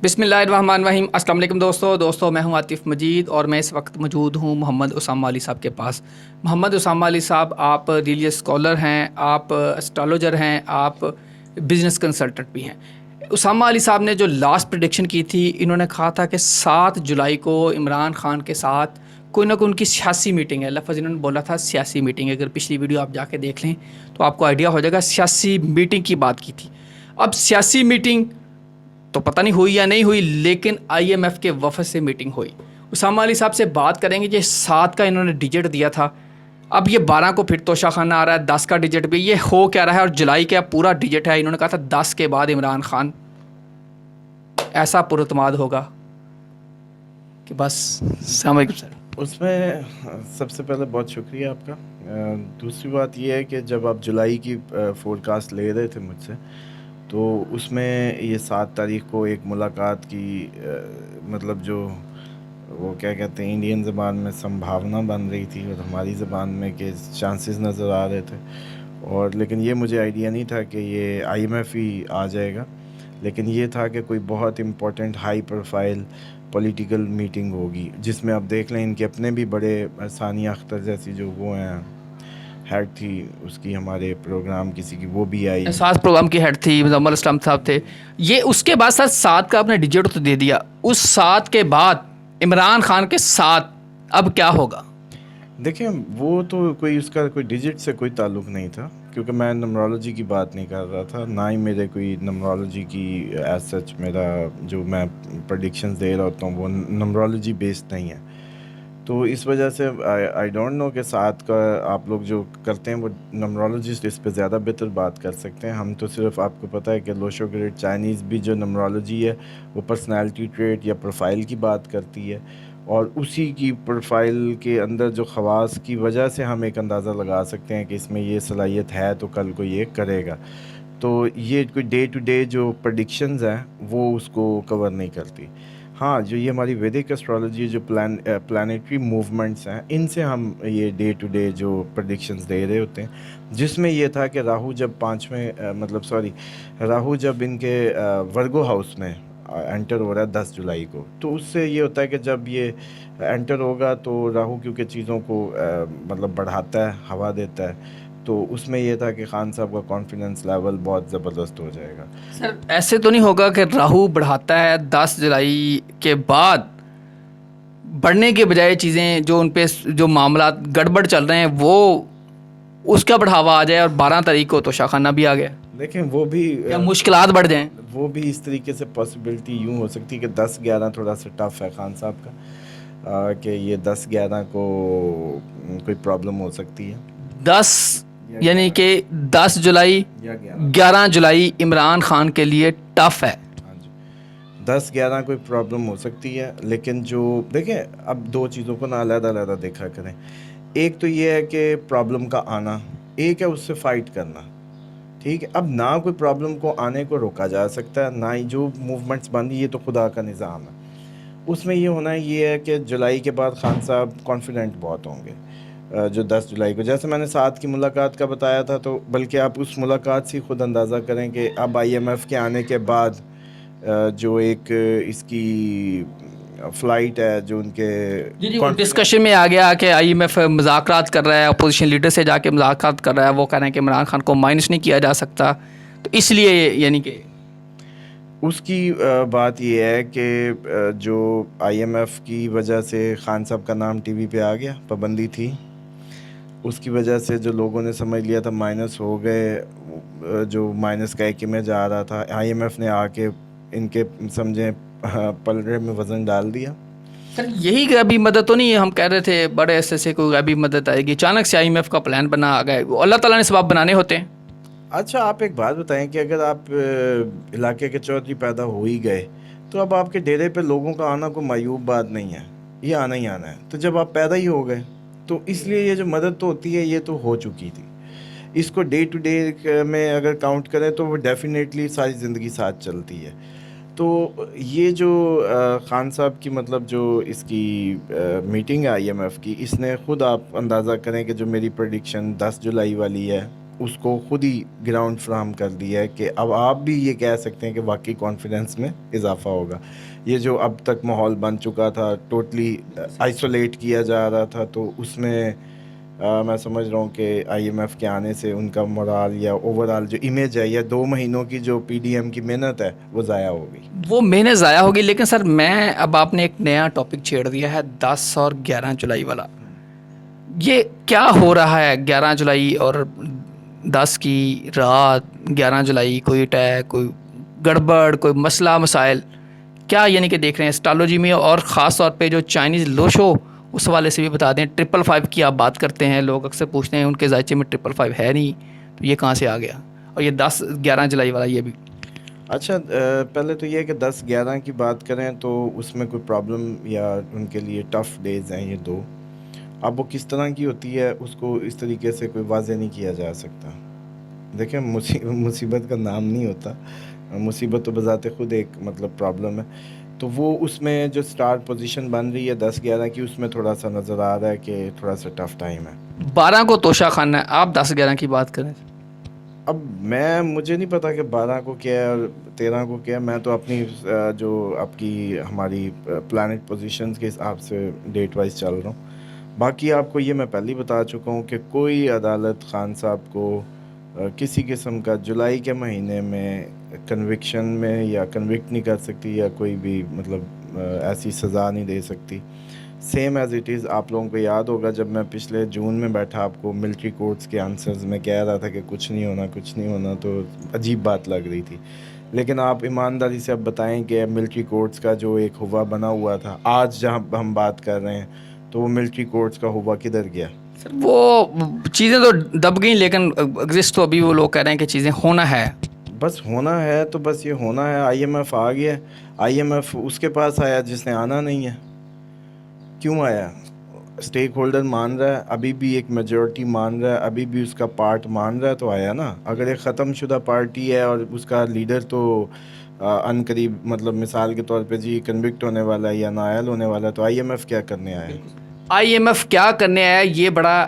बिस्मिल्लाहिर्रहमानिर्रहीम। अस्सलाम वालेकुम दोस्तों मैं हूं आतिफ़ मजीद और मैं इस वक्त मौजूद हूं मोहम्मद उसामा अली साहब के पास। मोहम्मद उसामा अली साहब, आप रिलीजियस स्कॉलर हैं, आप एस्ट्रोलॉजर हैं, आप बिज़नेस कंसल्टेंट भी हैं। उसामा अली साहब ने जो लास्ट प्रेडिक्शन की थी, इन्होंने कहा था कि 7 जुलाई को इमरान खान के साथ कोई ना कोई उनकी सियासी मीटिंग है। लफ्ज़ इन्होंने बोला था सियासी मीटिंग। अगर पिछली वीडियो आप जाके देख लें तो आपको आइडिया हो जाएगा, सियासी मीटिंग की बात की थी। अब सियासी मीटिंग तो पता नहीं हुई या नहीं हुई, लेकिन IMF के वफद से मीटिंग हुई। उसामा अली साहब से बात करेंगे। ये 7 का इन्होंने डिजिट दिया था, अब ये 12 को फिर तोशाखाना आ रहा है, 10 का डिजिट भी। ये हो क्या रहा है? और जुलाई का पूरा डिजिट है। इन्होंने कहा था 10 के बाद इमरान खान ऐसा पुरतमाद होगा कि बस। अस्सलाम वालेकुम सर। उसमें सबसे पहले बहुत शुक्रिया आपका। दूसरी बात यह है कि जब आप जुलाई की फोरकास्ट ले रहे थे मुझसे, तो उसमें ये 7 तारीख को एक मुलाकात की मतलब जो वो क्या कहते हैं इंडियन ज़बान में संभावना बन रही थी और हमारी ज़बान में के चांसेस नज़र आ रहे थे। और लेकिन ये मुझे आइडिया नहीं था कि ये IMF ही आ जाएगा, लेकिन ये था कि कोई बहुत important high profile political meeting होगी, जिसमें आप देख लें इनके अपने भी बड़े सानिया अख्तर जैसी जो वो हैं हेड थी उसकी, हमारे प्रोग्राम किसी की, वो भी आई। एहसास प्रोग्राम की हेड थी, मुजम्मल इस्लाम साहब थे ये। उसके बाद सर 7 का आपने डिजिट तो दे दिया, उस 7 के बाद इमरान खान के साथ अब क्या होगा? देखें, वो तो कोई उसका कोई डिजिट से कोई ताल्लुक़ नहीं था, क्योंकि मैं नंबरोलॉजी की बात नहीं कर रहा था, ना ही मेरे कोई नंबरोलॉजी की एज सच मेरा जो मैं प्रेडिक्शंस दे रहा होता हूँ वो नंबरोलॉजी बेस्ड नहीं है। तो इस वजह से आई डोंट नो कि 7 का आप लोग जो करते हैं वो नंबरोलॉजिस्ट इस पे ज़्यादा बेहतर बात कर सकते हैं। हम तो सिर्फ, आपको पता है कि लोशो ग्रेड चाइनीज़ भी जो नंबरोलॉजी है वो पर्सनैलिटी ट्रेट या प्रोफाइल की बात करती है, और उसी की प्रोफाइल के अंदर जो ख़वास की वजह से हम एक अंदाज़ा लगा सकते हैं कि इसमें ये सलाहियत है तो कल को ये करेगा। तो ये कोई डे टू डे जो प्रेडिक्शंस हैं वो उसको कवर नहीं करती। हाँ, जो ये हमारी वैदिक एस्ट्रोलॉजी जो प्लानिटरी मूवमेंट्स हैं, इनसे हम ये डे टू डे जो प्रेडिक्शंस दे रहे होते हैं, जिसमें ये था कि राहु जब इनके वर्गो हाउस में एंटर हो रहा है 10 जुलाई को, तो उससे ये होता है कि जब ये एंटर होगा तो राहु क्योंकि चीज़ों को मतलब बढ़ाता है, हवा देता है, तो उसमें ये था कि खान साहब का कॉन्फिडेंस लेवल बहुत ज़बरदस्त हो जाएगा। सर ऐसे तो नहीं होगा कि राहु बढ़ाता है 10 जुलाई के बाद बढ़ने के बजाय चीज़ें जो उन पे जो मामला गड़बड़ चल रहे हैं वो उसका बढ़ावा आ जाए और 12 तारीख को तो शाखाना भी आ गया? देखें, वो भी या मुश्किलात बढ़ जाएं? वो भी इस तरीके से पॉसिबिलिटी यूँ हो सकती है कि 10-11 थोड़ा सा टफ है खान साहब का, कि ये 10-11 को कोई प्रॉब्लम हो सकती है। 10 यानी कि 10 जुलाई या 11 जुलाई इमरान खान के लिए टफ है। हाँ जी, 10-11 कोई प्रॉब्लम हो सकती है, लेकिन जो देखें, अब दो चीज़ों को ना अलग-अलग देखा करें। एक तो ये है कि प्रॉब्लम का आना, एक है उससे फ़ाइट करना। ठीक है, अब ना कोई प्रॉब्लम को आने को रोका जा सकता है, ना ही जो मूवमेंट्स बंदी, ये तो खुदा का निज़ाम है। उसमें ये होना ये है कि जुलाई के बाद खान साहब कॉन्फिडेंट बहुत होंगे। जो 10 जुलाई को, जैसे मैंने 7 की मुलाकात का बताया था, तो बल्कि आप उस मुलाकात से खुद अंदाज़ा करें कि अब IMF के आने के बाद जो एक इसकी फ़्लाइट है जो उनके डिस्कशन में आ गया कि IMF मुज़ाकरात कर रहा है, अपोजिशन लीडर से जाके मुज़ाकरात कर रहा है, वो कह रहे हैं कि इमरान खान को माइनस नहीं किया जा सकता, तो इसलिए यानी कि उसकी बात ये है कि जो IMF की वजह से खान साहब का नाम TV पे आ गया, पाबंदी थी, उसकी वजह से जो लोगों ने समझ लिया था माइनस हो गए, जो माइनस का एक इमेज आ रहा था, IMF ने आके इनके समझें पलड़े में वज़न डाल दिया। सर यही गैबी मदद तो नहीं है? हम कह रहे थे बड़े ऐसे से कोई गैबी मदद आएगी, अचानक से IMF का प्लान बना आ गए। अल्लाह ताला ने सबब बनाने होते हैं। अच्छा, आप एक बात बताएं कि अगर आप इलाके के चौधरी पैदा हो ही गए, तो अब आपके डेरे पे लोगों का आना कोई मायूब बात नहीं है, ये आना ही आना है। तो जब आप पैदा ही हो गए, तो इसलिए ये जो मदद तो होती है ये तो हो चुकी थी। इसको डे टू डे में अगर काउंट करें तो वो डेफिनेटली सारी ज़िंदगी साथ चलती है। तो ये जो खान साहब की मतलब जो इसकी मीटिंग है IMF की, इसने ख़ुद आप अंदाज़ा करें कि जो मेरी प्रेडिक्शन 10 जुलाई वाली है اس کو خود ہی گراؤنڈ فراہم کر دیا ہے کہ اب آپ بھی یہ کہہ سکتے ہیں کہ واقعی کانفیڈنس میں اضافہ ہوگا. یہ جو اب تک ماحول بن چکا تھا ٹوٹلی آئسولیٹ کیا جا رہا تھا, تو اس میں میں سمجھ رہا ہوں کہ آئی ایم ایف کے آنے سے ان کا مورال یا اوور آل جو امیج ہے یا 2 مہینوں کی جو پی ڈی ایم کی محنت ہے وہ ضائع ہو گئی. وہ محنت ضائع ہوگی. لیکن سر میں اب آپ نے ایک نیا ٹاپک چھیڑ دیا ہے 10 اور 11 جولائی والا. یہ کیا ہو رہا ہے 11 جولائی اور 10 کی رات, 11 جولائی کوئی اٹیک, کوئی گڑبڑ, کوئی مسئلہ مسائل کیا یعنی کہ دیکھ رہے ہیں اسٹالوجی میں؟ اور خاص طور پہ جو چائنیز لوشو اس حوالے سے بھی بتا دیں. 555 کی آپ بات کرتے ہیں, لوگ اکثر پوچھتے ہیں ان کے ذائچے میں 555 ہے نہیں, تو یہ کہاں سے آ گیا؟ اور یہ 10-11 جولائی والا یہ بھی. اچھا, پہلے تو یہ کہ 10-11 کی بات کریں تو اس میں کوئی پرابلم یا ان کے لیے ٹف ڈیز ہیں یہ 2. اب وہ کس طرح کی ہوتی ہے اس کو اس طریقے سے کوئی واضح نہیں کیا جا سکتا. دیکھیں مصیبت کا نام نہیں ہوتا, مصیبت تو بذات خود ایک مطلب پرابلم ہے. تو وہ اس میں جو سٹار پوزیشن بن رہی ہے 10-11 کی, اس میں تھوڑا سا نظر آ رہا ہے کہ تھوڑا سا ٹف ٹائم ہے. 12 کو توشہ خانہ ہے, آپ 10-11 کی بات کریں. اب مجھے نہیں پتا کہ 12 کو کیا ہے اور 13 کو کیا ہے. میں تو اپنی جو آپ کی ہماری پلانٹ پوزیشنز کے حساب سے ڈیٹ وائز چل رہا ہوں. باقی آپ کو یہ میں پہلے ہی بتا چکا ہوں کہ کوئی عدالت خان صاحب کو کسی قسم کا جولائی کے مہینے میں کنوکشن میں یا کنوکٹ نہیں کر سکتی یا کوئی بھی مطلب ایسی سزا نہیں دے سکتی. Same as it is. آپ لوگوں کو یاد ہوگا جب میں پچھلے جون میں بیٹھا آپ کو ملٹری کورٹس کے آنسرز میں کہہ رہا تھا کہ کچھ نہیں ہونا, تو عجیب بات لگ رہی تھی. لیکن آپ ایمانداری سے اب بتائیں کہ ملٹری کورٹس کا جو ایک ہوا بنا ہوا تھا, آج جہاں ہم بات کر رہے ہیں, تو وہ ملٹری کورٹس کا ہوا کدھر گیا؟ سر وہ چیزیں تو دب گئیں, لیکن ایگزسٹ تو ابھی وہ لوگ کہہ رہے ہیں کہ چیزیں ہونا ہے. بس ہونا ہے تو بس یہ ہونا ہے. آئی ایم ایف آ گیا. آئی ایم ایف اس کے پاس آیا جس نے آنا نہیں ہے. کیوں آیا؟ اسٹیک ہولڈر مان رہا ہے, ابھی بھی ایک میجورٹی مان رہا ہے, ابھی بھی اس کا پارٹ مان رہا ہے, تو آیا نا. اگر ایک ختم شدہ پارٹی ہے اور اس کا لیڈر تو ان قریب مطلب مثال کے طور پہ جی کنوکٹ ہونے والا ہے یا نائل ہونے والا ہے, تو آئی ایم ایف کیا کرنے آیا؟ آئی ایم ایف کیا کرنے آیا, یہ بڑا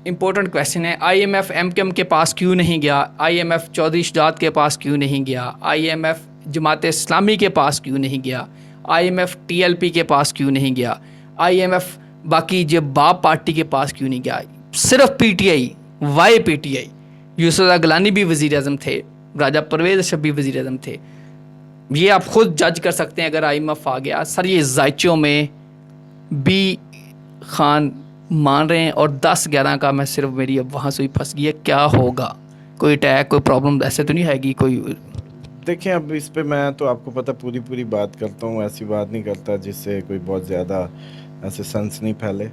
امپورٹنٹ کویشچن ہے. آئی ایم ایف ایم کے پاس کیوں نہیں گیا؟ آئی ایم ایف چودھری شجاعت کے پاس کیوں نہیں گیا؟ I M F Jamaat Islami کے پاس کیوں نہیں گیا؟ I M F T L P کے پاس کیوں نہیں گیا؟ آئی ایم ایف باقی جو باب پارٹی کے پاس کیوں نہیں گیا؟ صرف P T I, why P T I. Yusuf Raza Gilani بھی وزیر اعظم تھے, راجہ پرویز اشرف بھی وزیر اعظم تھے. یہ آپ خود جج کر سکتے ہیں اگر آئی ایم ایف آ گیا. سر یہ ذائچوں میں بھی خان مان رہے ہیں, اور 10-11 کا میں صرف میری اب وہاں سے ہی پھنس گئی ہے. کیا ہوگا؟ کوئی اٹیک, کوئی پرابلم ایسے تو نہیں ہے گی کوئی؟ دیکھیں اب اس پہ میں تو آپ کو پتہ پوری بات کرتا ہوں, ایسی بات نہیں کرتا جس سے کوئی بہت زیادہ ایسے سنس نہیں پھیلے.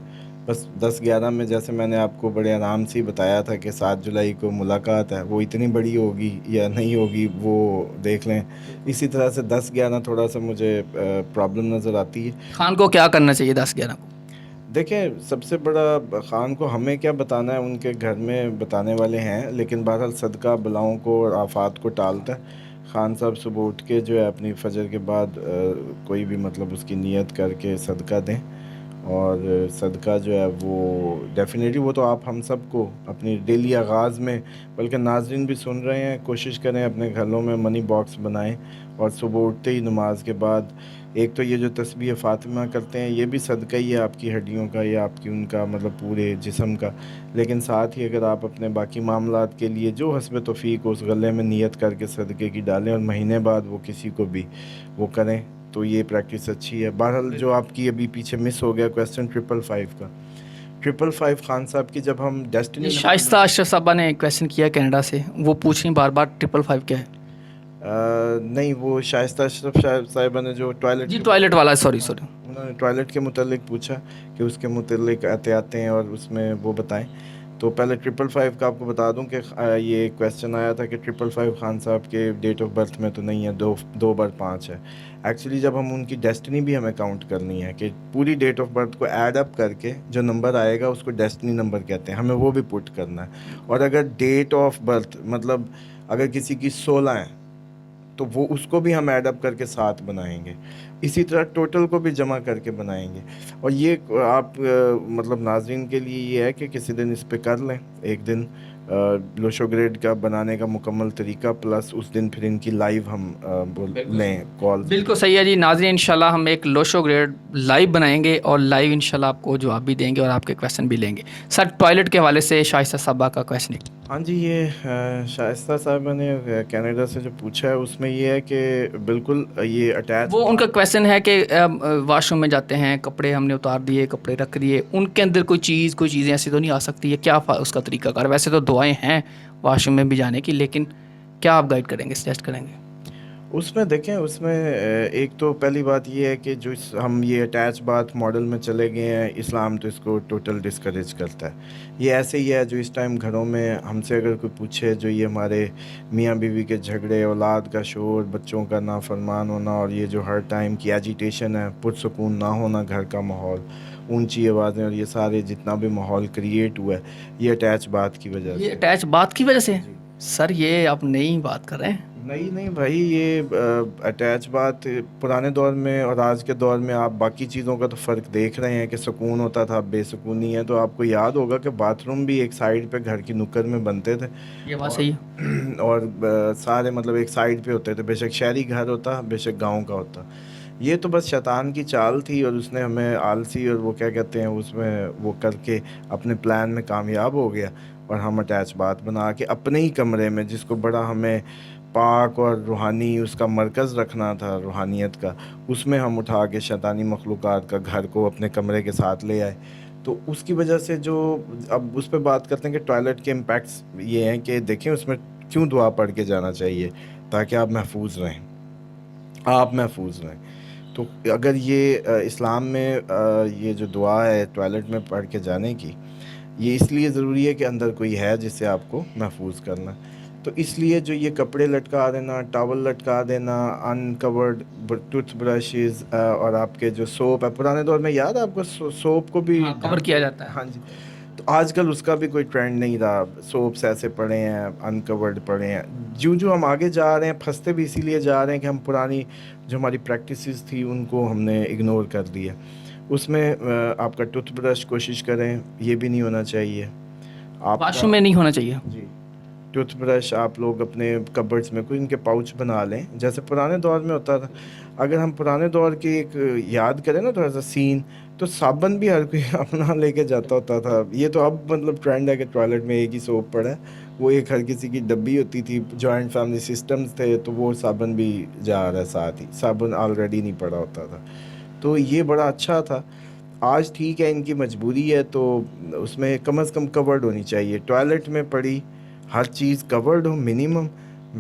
بس 10-11 میں جیسے میں نے آپ کو بڑے آرام سے ہی بتایا تھا کہ 7 جولائی کو ملاقات ہے, وہ اتنی بڑی ہوگی یا نہیں ہوگی وہ دیکھ لیں. اسی طرح سے 10-11 تھوڑا سا مجھے پرابلم نظر آتی ہے. خان کو کیا کرنا چاہیے 10-11 کو؟ دیکھیں سب سے بڑا خان کو ہمیں کیا بتانا ہے, ان کے گھر میں بتانے والے ہیں, لیکن بہرحال صدقہ بلاؤں کو اور آفات کو ٹالتا ہے. خان صاحب صبح اٹھ کے جو ہے اپنی فجر کے بعد کوئی بھی مطلب اس کی نیت کر کے صدقہ دیں, اور صدقہ جو ہے وہ ڈیفینیٹلی وہ تو آپ ہم سب کو اپنی ڈیلی آغاز میں, بلکہ ناظرین بھی سن رہے ہیں, کوشش کریں اپنے گھروں میں منی باکس بنائیں, اور صبح اٹھتے ہی نماز کے بعد ایک تو یہ جو تسبیح فاطمہ کرتے ہیں یہ بھی صدقہ ہی ہے آپ کی ہڈیوں کا یا آپ کی ان کا مطلب پورے جسم کا. لیکن ساتھ ہی اگر آپ اپنے باقی معاملات کے لیے جو حسب توفیق اس غلے میں نیت کر کے صدقے کی ڈالیں اور مہینے بعد وہ کسی کو بھی وہ کریں, تو یہ پریکٹس اچھی ہے. بہرحال جو آپ کی ابھی پیچھے مس ہو گیا کویسچن 555 کا, 555 خان صاحب کی جب ہم ڈیسٹنی شائستہ اشرف صاحبہ نے کویشچن کیا کینیڈا سے, وہ پوچھ رہی بار 555 کیا ہے. نہیں وہ شائستہ اشرف صاحبہ نے جو ٹوائلٹ جی ٹوائلٹ والا, سوری انہوں نے ٹوائلٹ کے متعلق پوچھا کہ اس کے متعلق احتیاطیں ہیں اور اس میں وہ بتائیں. تو پہلے 555 کا آپ کو بتا دوں کہ یہ کویسچن آیا تھا کہ 555 خان صاحب کے ڈیٹ آف برتھ میں تو نہیں ہے, 2 بار 5 ہے. ایکچولی جب ہم ان کی ڈیسٹنی بھی ہمیں کاؤنٹ کرنی ہے کہ پوری ڈیٹ آف برتھ کو ایڈ اپ کر کے جو نمبر آئے گا اس کو ڈیسٹنی نمبر کہتے ہیں, ہمیں وہ بھی پٹ کرنا ہے. اور اگر ڈیٹ آف برتھ مطلب اگر کسی کی 16 ہے تو وہ اس کو بھی ہم ایڈ اپ کر کے 7 بنائیں گے. اسی طرح ٹوٹل کو بھی جمع کر کے بنائیں گے. اور یہ آپ مطلب ناظرین کے لیے یہ ہے کہ کسی دن اس پہ کر لیں, ایک دن लोशो ग्रेड का बनाने का मुकम्मल तरीका प्लस उस दिन फिर इनकी लाइव हम लें कॉल। बिल्कुल सही है जी। नाज़रीन, इंशाल्लाह हम एक लोशो ग्रेड लाइव बनाएंगे और लाइव इंशाल्लाह आपको जवाब भी देंगे और आपके क्वेश्चन भी लेंगे। सर, टॉयलेट के हवाले से शाइस्ता साहबा का क्वेश्चन। हाँ जी, ये शाइस्ता साहब ने कनाडा से जो पूछा है उसमें ये है कि बिल्कुल ये अटैच, वो उनका क्वेश्चन है कि वॉशरूम में जाते हैं, कपड़े हमने उतार दिए, कपड़े रख दिए, उनके अंदर कोई चीज़ें ऐसी तो नहीं आ सकती है, क्या उसका तरीकाकार? वैसे तो दुआएं हैं वॉशरूम में भी जाने की, लेकिन क्या आप गाइड करेंगे, सजेस्ट करेंगे? उसमें देखें, उसमें एक तो पहली बात ये है कि जो हम ये अटैच बाथ मॉडल में चले गए हैं, इस्लाम तो इसको टोटल डिस्करेज करता है। ये ऐसे ही है जो इस टाइम घरों में हमसे अगर कोई पूछे, जो ये हमारे मियाँ बीवी के झगड़े, औलाद का शोर, बच्चों का नाफरमान होना और ये जो हर टाइम की एजिटेशन है, पुरसकून ना होना घर का माहौल, ऊंची आवाज़ें और ये सारे जितना भी माहौल क्रिएट हुआ है, ये अटैच बाथ की वजह ये से। अटैच बात की वजह से? सर, ये आप नई बात कर रहे हैं। नहीं नहीं भाई, ये अटैच बात पुराने दौर में और आज के दौर में आप बाकी चीज़ों का तो फ़र्क देख रहे हैं कि सुकून होता था, बेसुकूनी है। तो आपको याद होगा कि बाथरूम भी एक साइड पे घर की नुक्कड़ में बनते थे ये बात और सही है। और सारे मतलब एक साइड पे होते थे, बेशक शहरी घर होता, बेशक गांव का होता। ये तो बस शैतान की चाल थी और उसने हमें आलसी और वो क्या कहते हैं उसमें वो करके अपने प्लान में कामयाब हो गया और हम अटैच बात बना के अपने ही कमरे में, जिसको बड़ा हमें पाक और रूहानी उसका मरकज़ रखना था रूहानियत का, उसमें हम उठा के शैतानी मखलूक़ात का घर को अपने कमरे के साथ ले आए। तो उसकी वजह से जो अब उस पर बात करते हैं कि टॉयलेट के इम्पैक्ट्स ये हैं कि देखें उसमें क्यों दुआ पढ़ के जाना चाहिए, ताकि आप महफूज रहें, आप महफूज रहें। तो अगर ये इस्लाम में ये जो दुआ है टॉयलेट में पढ़ के जाने की, ये इसलिए ज़रूरी है कि अंदर कोई है जिससे आपको महफूज करना है। तो इसलिए जो ये कपड़े लटका देना, टॉवल लटका देना, अनकवर्ड टूथ ब्रशेज़ और आपके जो सोप है, पुराने दौर में याद है आपको सोप को भी हाँ, कवर किया जाता है। हाँ जी। तो आजकल उसका भी कोई ट्रेंड नहीं रहा, सोप्स ऐसे पड़े हैं, अनकवर्ड पड़े हैं। जो जो हम आगे जा रहे हैं, फंसते भी इसीलिए जा रहे हैं कि हम पुरानी जो हमारी प्रैक्टिसेस थी उनको हमने इग्नोर कर दिया। उसमें आपका टूथब्रश कोशिश करें, ये भी नहीं होना चाहिए आपका। वॉशरूम में नहीं होना चाहिए। जी, टूथब्रश आप लोग अपने कबर्ड्स में कोई इनके पाउच बना लें, जैसे पुराने दौर में होता था। अगर हम पुराने दौर की एक याद करें ना थोड़ा सा सीन, तो साबुन भी हर कोई अपना लेके जाता होता था। ये तो अब मतलब ट्रेंड है कि टॉयलेट में एक ही सोप पड़ा है, वो एक हर किसी की डब्बी होती थी, जॉइंट फैमिली सिस्टम्स थे, तो वो साबुन भी जा रहा है साथ ही, साबुन ऑलरेडी नहीं पड़ा होता था। तो ये बड़ा अच्छा था। आज ठीक है, इनकी मजबूरी है, तो उसमें कम से कम कवर्ड होनी चाहिए। टॉयलेट में पड़ी हर चीज़ कवर्ड हो मिनिमम।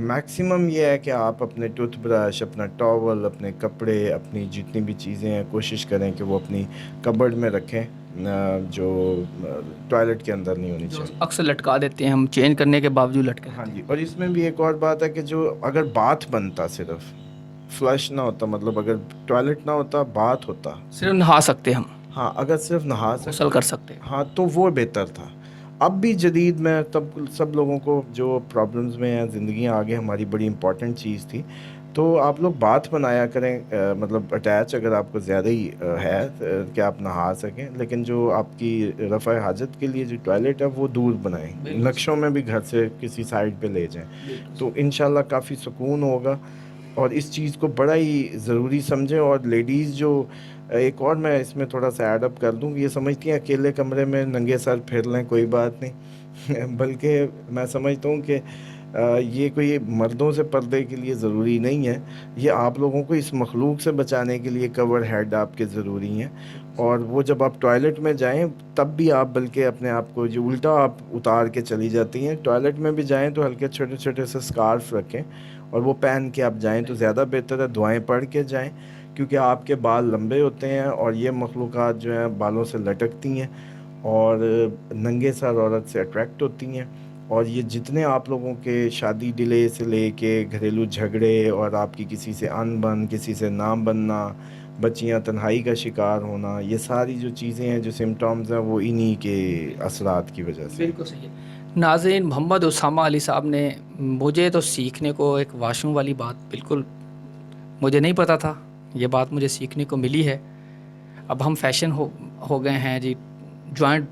मैक्सिमम ये है कि आप अपने टूथब्रश, अपना टॉवल, अपने कपड़े, अपनी जितनी भी चीज़ें हैं कोशिश करें कि वो अपनी कबर्ड में रखें, जो टॉयलेट के अंदर नहीं होनी चाहिए। अक्सर लटका देते हैं हम, चेंज करने के बावजूद लटके हाँ रहते जी, और इसमें भी एक और बात है कि जो अगर बाथ बनता, सिर्फ फ्लश ना होता, मतलब अगर टॉयलेट ना होता, बाथ होता। हैं। सिर्फ नहा सकते हम, हाँ, अगर सिर्फ नहा गुसल कर सकते हैं। हाँ तो वो बेहतर था। अब भी जदीद में तब सब लोगों को जो प्रॉब्लम्स में हैं, ज़िंदगी आगे हमारी बड़ी इंपॉर्टेंट चीज़ थी। तो आप लोग बात बनाया करें, मतलब अटैच अगर आपको ज़्यादा ही है कि आप नहा सकें, लेकिन जो आपकी रफ़ा हाजत के लिए जो टॉयलेट है वो दूर बनाएं, नक्शों में भी घर से किसी साइड पे ले जाएं, तो इंशाल्लाह काफ़ी सुकून होगा। और इस चीज़ को बड़ा ही ज़रूरी समझें। और लेडीज़ जो एक और मैं इसमें थोड़ा सा ऐड अप कर दूँ, ये समझती हैं अकेले कमरे में नंगे सर फिर लें, कोई बात नहीं बल्कि मैं समझता हूँ कि ये कोई मर्दों से पर्दे के लिए ज़रूरी नहीं है, ये आप लोगों को इस मखलूक से बचाने के लिए कवर हेड आपके ज़रूरी हैं। और वो जब आप टॉयलेट में जाएं तब भी आप बल्कि अपने आप को जो उल्टा आप उतार के चली जाती हैं, टॉयलेट में भी जाएं तो हल्के छोटे छोटे से स्कार्फ रखें और वो पहन के आप जाएं तो ज़्यादा बेहतर है। दुआएं पढ़ के जाएं, क्योंकि आपके बाल लंबे होते हैं और ये मखलूक़ात जो हैं बालों से लटकती हैं और नंगे सर औरत से अट्रैक्ट होती हैं। और ये जितने आप लोगों के शादी डिले से लेके घरेलू झगड़े और आपकी किसी से अनबन, किसी से ना बनना, बच्चियां तन्हाई का शिकार होना, ये सारी जो चीज़ें हैं, जो सिम्टम्स हैं, वो इन्हीं के असरात की वजह से। बिल्कुल सही है। नाज़रीन, मोहम्मद उसामा अली साहब ने मुझे तो सीखने को एक वाशरूम वाली बात बिल्कुल मुझे नहीं पता था, ये बात मुझे सीखने को मिली है। अब हम फैशन हो गए हैं जी, जॉइंट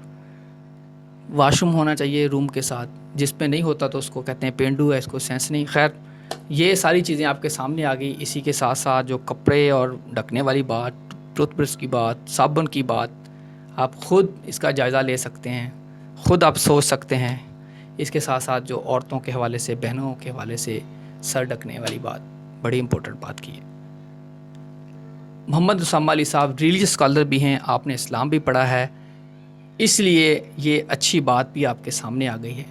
वाशरूम होना चाहिए रूम के साथ, جس پہ نہیں ہوتا تو اس کو کہتے ہیں پینڈو ہے, اس کو سینس نہیں. خیر یہ ساری چیزیں آپ کے سامنے آ گئی. اسی کے ساتھ ساتھ جو کپڑے اور ڈھکنے والی بات, ٹوتھ برش کی بات, صابن کی بات, آپ خود اس کا جائزہ لے سکتے ہیں, خود آپ سوچ سکتے ہیں. اس کے ساتھ ساتھ جو عورتوں کے حوالے سے, بہنوں کے حوالے سے سر ڈھکنے والی بات, بڑی امپورٹنٹ بات کی ہے. محمد اسامہ علی صاحب ریلیجس اسکالر بھی ہیں, آپ نے اسلام بھی پڑھا ہے, اس لیے یہ اچھی بات بھی آپ کے سامنے آ گئی ہے.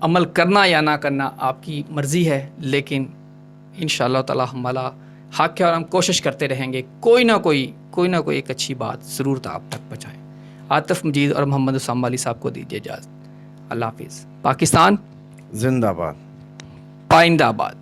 عمل کرنا یا نہ کرنا آپ کی مرضی ہے, لیکن انشاءاللہ تعالی ہمارا حق ہے اور ہم کوشش کرتے رہیں گے کوئی نہ کوئی ایک اچھی بات ضرور آپ تک پہنچائیں. عاطف مجید اور محمد اسامہ علی صاحب کو دیجیے اجازت. اللہ حافظ. پاکستان زندہ باد. پائندہ باد.